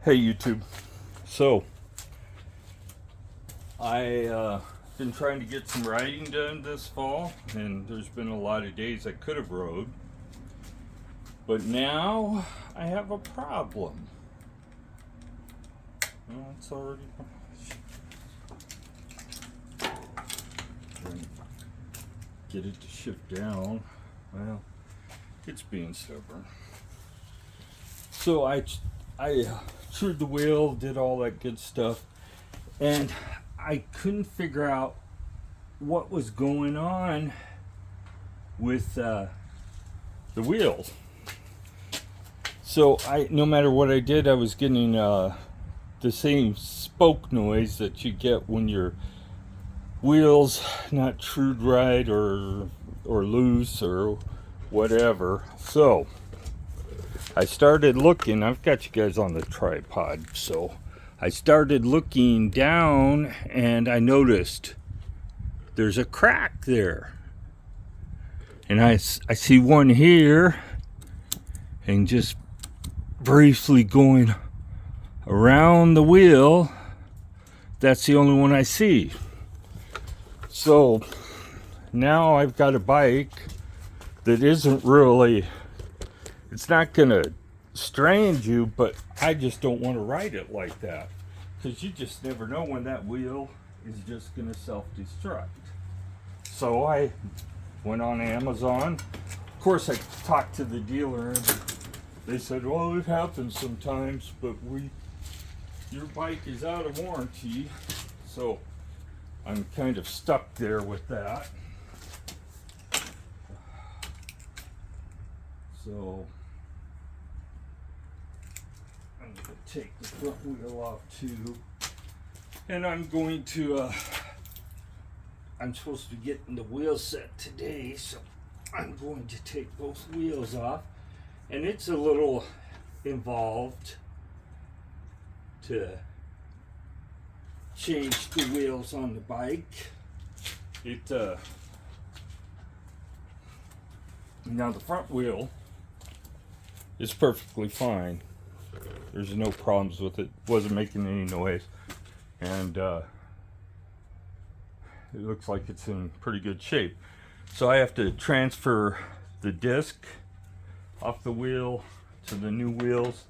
Hey YouTube. So I been trying to get some riding done this fall, and there's been a lot of days I could have rode, but now I have a problem. Well, it's already get it to shift down. Well, it's being stubborn. So I trued the wheel, did all that good stuff, and I couldn't figure out what was going on with the wheels. So no matter what I did, I was getting the same spoke noise that you get when your wheels not trued right or loose or whatever. So I started looking. I've got you guys on the tripod, so I started looking down and I noticed there's a crack there. And I see one here, and just briefly going around the wheel, that's the only one I see. So now I've got a bike that isn't really, it's not gonna strain you, but I just don't want to ride it like that, because you just never know when that wheel is just gonna self-destruct. So I went on Amazon. Of course, I talked to the dealer, and they said, well, it happens sometimes, but your bike is out of warranty. So I'm kind of stuck there with that. So I'm going to take the front wheel off too. And I'm going to, I'm supposed to be getting the wheel set today, so I'm going to take both wheels off. And it's a little involved to change the wheels on the bike. Now the front wheel is perfectly fine. There's no problems with it. Wasn't making any noise, and it looks like it's in pretty good shape. So I have to transfer the disc off the wheel to the new wheels,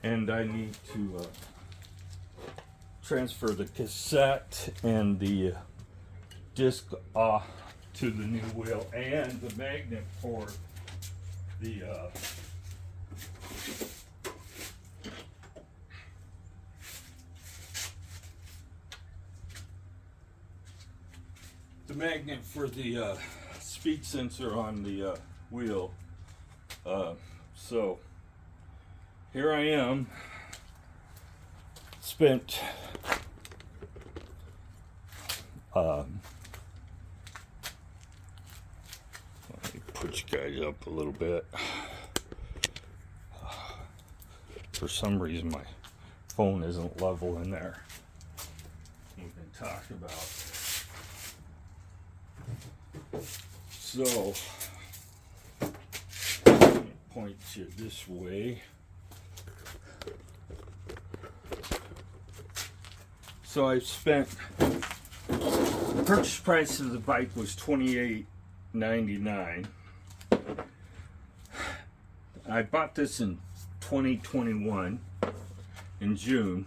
and I need to transfer the cassette and the disc off to the new wheel, and the magnet for the magnet for the speed sensor on the wheel. So here I am, spent let me put you guys up a little bit. For some reason my phone isn't level in there. We can talk about. So let me point you this way. So I spent, the purchase price of the bike was $28.99. I bought this in 2021 in June.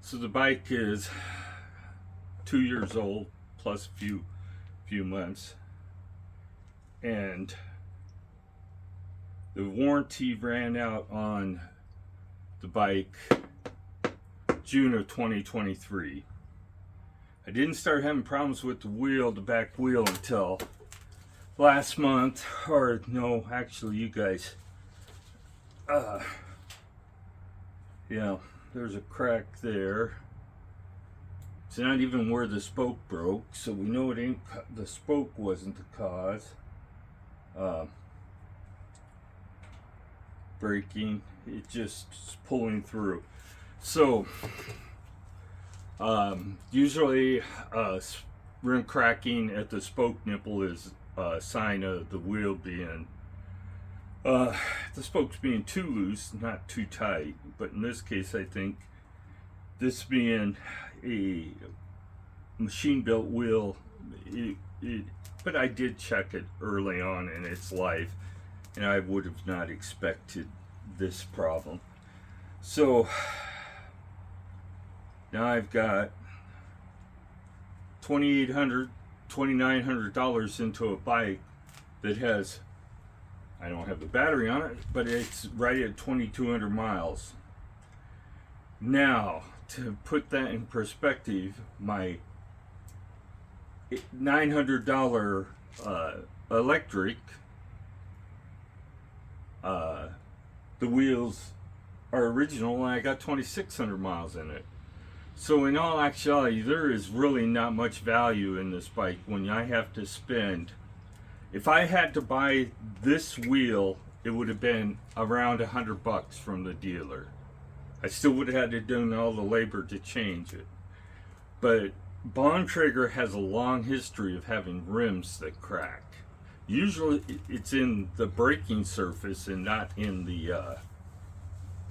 So the bike is 2 years old plus a few months, and the warranty ran out on the bike June of 2023. I didn't start having problems with the back wheel, until last month, or no, actually, you guys, yeah, there's a crack there. It's not even where the spoke broke, so we know it ain't, the spoke wasn't the cause. Breaking, it just pulling through. So usually rim cracking at the spoke nipple is a sign of the wheel being the spokes being too loose, not too tight. But in this case, I think this being a machine built wheel, but I did check it early on in its life, and I would have not expected this problem. So now I've got $2,800, $2,900 into a bike that has, I don't have the battery on it, but it's right at 2,200 miles. Now, to put that in perspective, my $900 electric, the wheels are original, and I got 2,600 miles in it. So in all actuality, there is really not much value in this bike when I have to spend. If I had to buy this wheel, it would have been around $100 from the dealer. I still would have had to do all the labor to change it. But Bontrager has a long history of having rims that crack. Usually it's in the braking surface and not in the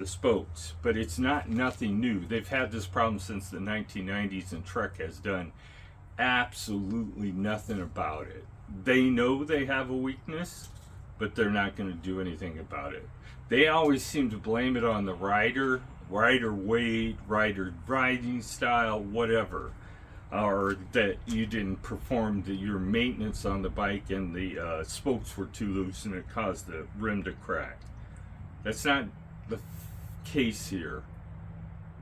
spokes, but it's nothing new. They've had this problem since the 1990s, and Trek has done absolutely nothing about it. They know they have a weakness, but they're not going to do anything about it. They always seem to blame it on the rider weight, rider riding style, whatever, or that you didn't perform your maintenance on the bike and the spokes were too loose and it caused the rim to crack. That's not the case here.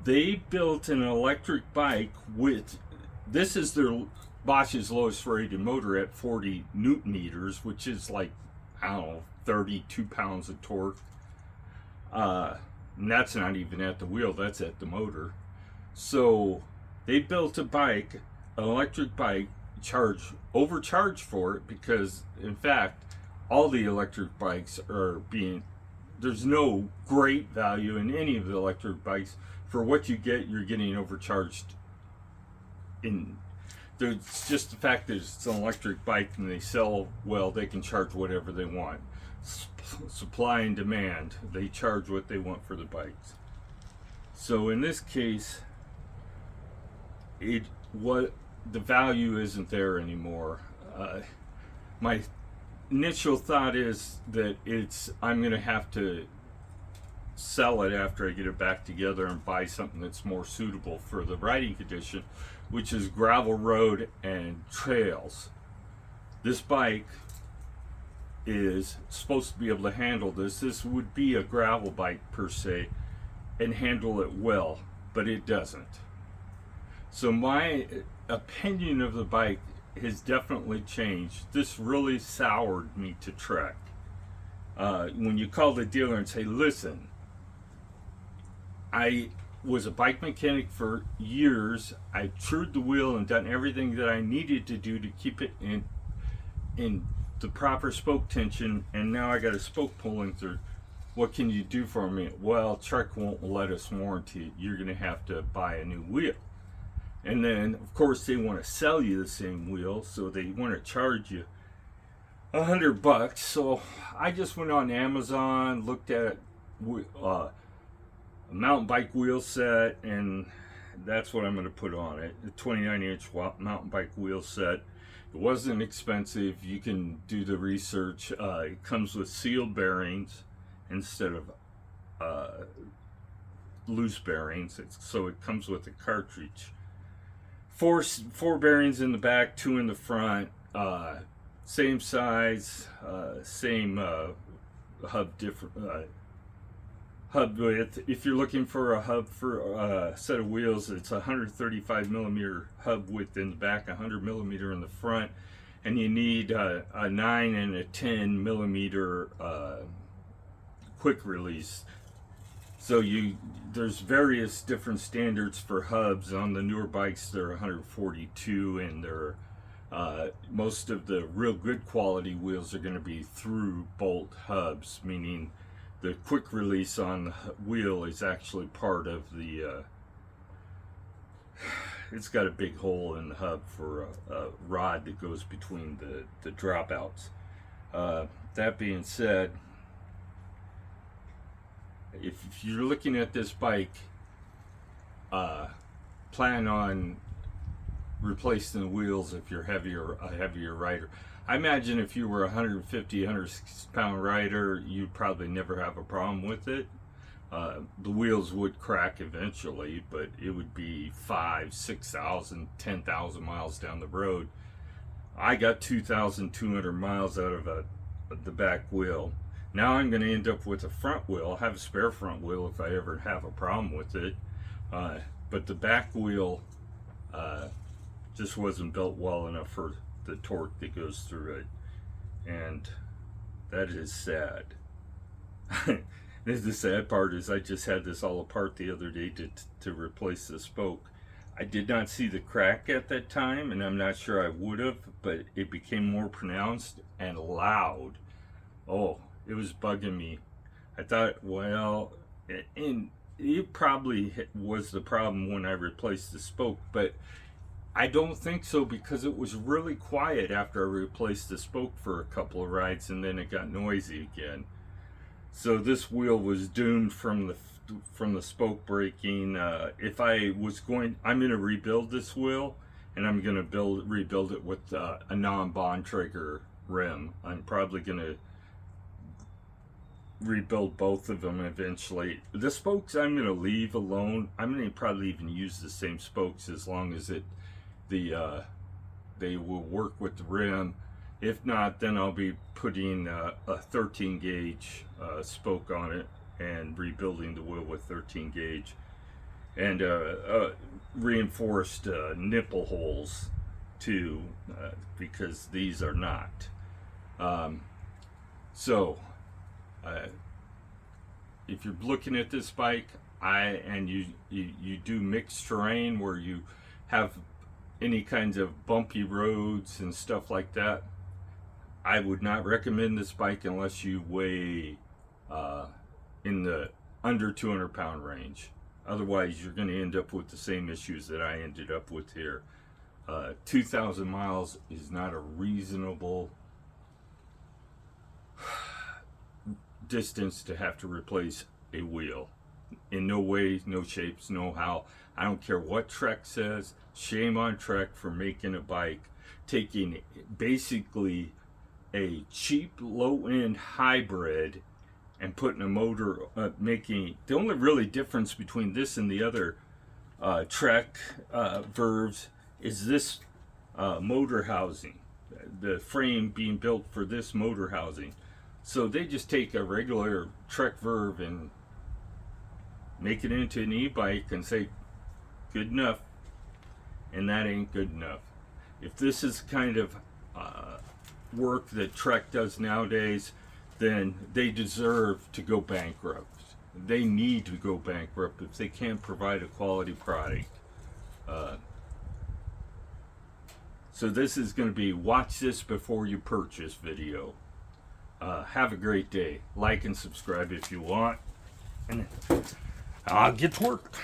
They built an electric bike with, this is their Bosch's lowest rated motor at 40 newton meters, which is like, I don't know, 32 pounds of torque. And that's not even at the wheel, that's at the motor. So they built a bike, an electric bike, overcharged for it, because in fact all the electric bikes are being, there's no great value in any of the electric bikes. For what you get, you're getting overcharged. It's just the fact that it's an electric bike and they sell, well, they can charge whatever they want. Supply and demand, they charge what they want for the bikes. So in this case, the value isn't there anymore. My initial thought is that I'm gonna have to sell it after I get it back together and buy something that's more suitable for the riding condition, which is gravel road and trails. This bike is supposed to be able to handle this. This would be a gravel bike per se and handle it well, but it doesn't. So my opinion of the bike has definitely changed. This really soured me to Trek. When you call the dealer and say, listen, I was a bike mechanic for years. I trued the wheel and done everything that I needed to do to keep it in the proper spoke tension, and now I got a spoke pulling through. What can you do for me? Well, Trek won't let us warranty it. You're going to have to buy a new wheel. And then, of course, they want to sell you the same wheel, so they want to charge you $100. So I just went on Amazon, looked at a mountain bike wheel set, and that's what I'm going to put on it. The 29-inch mountain bike wheel set. It wasn't expensive. You can do the research. It comes with sealed bearings instead of loose bearings. So it comes with a cartridge. Four bearings in the back, 2 in the front. Same size, same hub hub width. If you're looking for a hub for a set of wheels, it's a 135 millimeter hub width in the back, 100 millimeter in the front, and you need a 9 and a 10 millimeter quick release. So there's various different standards for hubs. On the newer bikes, they're 142, and they're most of the real good quality wheels are going to be through bolt hubs, meaning the quick release on the wheel is actually part of the it's got a big hole in the hub for a rod that goes between the dropouts. That being said, if you're looking at this bike, plan on replacing the wheels if you're a heavier rider. I imagine if you were a 150, 160 pound rider, you'd probably never have a problem with it. The wheels would crack eventually, but it would be 5, 6,000, 10,000 miles down the road. I got 2,200 miles out of the back wheel. Now I'm going to end up with a front wheel. I'll have a spare front wheel if I ever have a problem with it. But the back wheel just wasn't built well enough for the torque that goes through it. And that is sad. The sad part is I just had this all apart the other day to replace the spoke. I did not see the crack at that time, and I'm not sure I would have, but it became more pronounced and loud. Oh, it was bugging me. I thought, well, and it probably was the problem when I replaced the spoke, but I don't think so, because it was really quiet after I replaced the spoke for a couple of rides, and then it got noisy again. So this wheel was doomed from the spoke breaking. If I was going, I'm going to rebuild this wheel, and I'm going to rebuild it with a non-Bontrager rim. I'm probably going to rebuild both of them eventually. The spokes I'm going to leave alone. I'm going to probably even use the same spokes as long as they will work with the rim. If not, then I'll be putting a 13 gauge spoke on it and rebuilding the wheel with 13 gauge and reinforced nipple holes too, because these are not. If you're looking at this bike, and you do mixed terrain where you have any kinds of bumpy roads and stuff like that, I would not recommend this bike unless you weigh in the under 200 pound range. Otherwise, you're going to end up with the same issues that I ended up with here. 2,000 miles is not a reasonable distance to have to replace a wheel. In no way, no shapes, no how. I don't care what Trek says. Shame on Trek for making a bike, taking basically a cheap low-end hybrid and putting a motor, making the only really difference between this and the other Trek Verves is this motor housing, the frame being built for this motor housing. So they just take a regular Trek Verve and make it into an e-bike and say good enough, and that ain't good enough. If this is kind of work that Trek does nowadays, then they deserve to go bankrupt. They need to go bankrupt if they can't provide a quality product. So this is going to be watch this before you purchase video. Have a great day. Like and subscribe if you want, and I'll get to work.